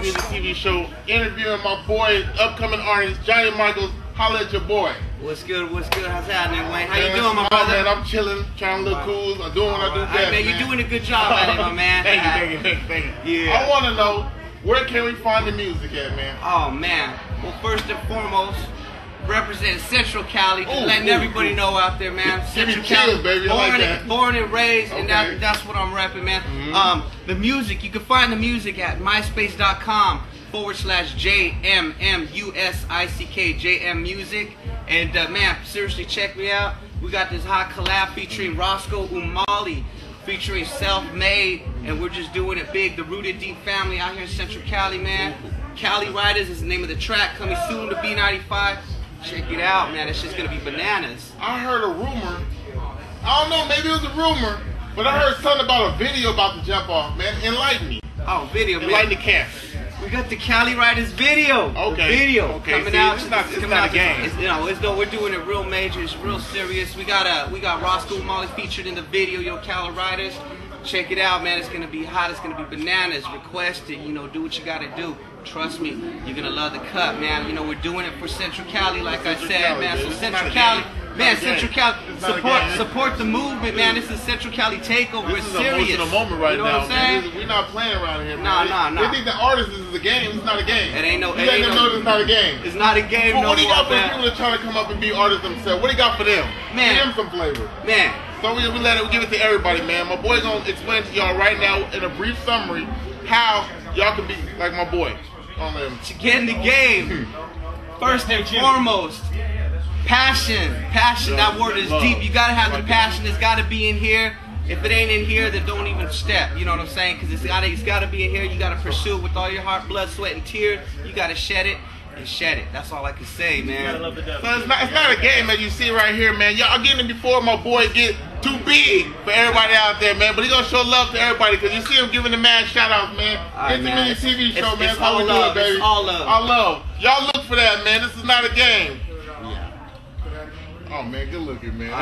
Music TV show, interviewing my boy, upcoming artist, Johnny Michaels. Holla at your boy. What's good? What's good? How's happening, Wayne? How Man, you doing, my brother? Man, I'm chilling, trying to look cool. I'm doing what I do best, man, you're doing a good job at it, my man. Thank you. Yeah. I want to know, where can we find the music at, man? Oh, man. Well, first and foremost, representing Central Cali, just letting everybody know out there, man. Central Cali, baby. I like that. Born and raised, Okay. and that's what I'm repping, man. The music, you can find the music at myspace.com/JMMUSICK, JM Music. And man, seriously, check me out. We got this hot collab featuring Roscoe Umali, featuring Self-Made, and we're just doing it big. The Rooted Deep family out here in Central Cali, man. Cali Riders is the name of the track, coming soon to B95. Check it out, man. It's just gonna be bananas. I heard a rumor. I don't know, maybe it was a rumor, but I heard something about a video about to jump off, man. Enlighten me. Oh, video, man. Enlighten the cast. We got the Cali Riders video. Okay. The video coming out. It's not a game. We're doing it real major. It's real serious. We got Roscoe Umali featured in the video. Yo, Cali Riders. Check it out, man. It's gonna be hot. It's gonna be bananas. Request it. Do what you gotta do. Trust me, you're gonna love the cut, man. We're doing it for Central Cali, like I said, man. So Central Cali, man, Central Cali, support the movement, man. This is Central Cali takeover. It's serious. This is an emotional moment right now. You know what I'm saying? We're not playing around here, man. Nah. They think the artist is a game. It's not a game. It ain't no. You let them know it's not a game. It's not a game, What do you got for man. people that trying to come up and be artists themselves? What do you got for them? Man. Give them some flavor. Man. So we give it to everybody, man. My boy gonna explain to y'all right now in a brief summary how y'all can be like my boy. To get in the game, first and foremost, passion. That word is deep. You gotta have the passion. It's gotta be in here. If it ain't in here, then don't even step. You know what I'm saying? Because it's gotta be in here. You gotta pursue it with all your heart, blood, sweat, and tears. You gotta shed it and shed it. That's all I can say, man. So it's not a game that you see right here, man. Y'all getting it before my boy get too big for everybody out there, man. But he gonna show love to everybody because you see him giving the man shout outs, man. It's the Music TV show, man. That's how we do it, baby. It's all love. All love. Y'all look for that, man. This is not a game. Yeah. Oh man, good looking, man.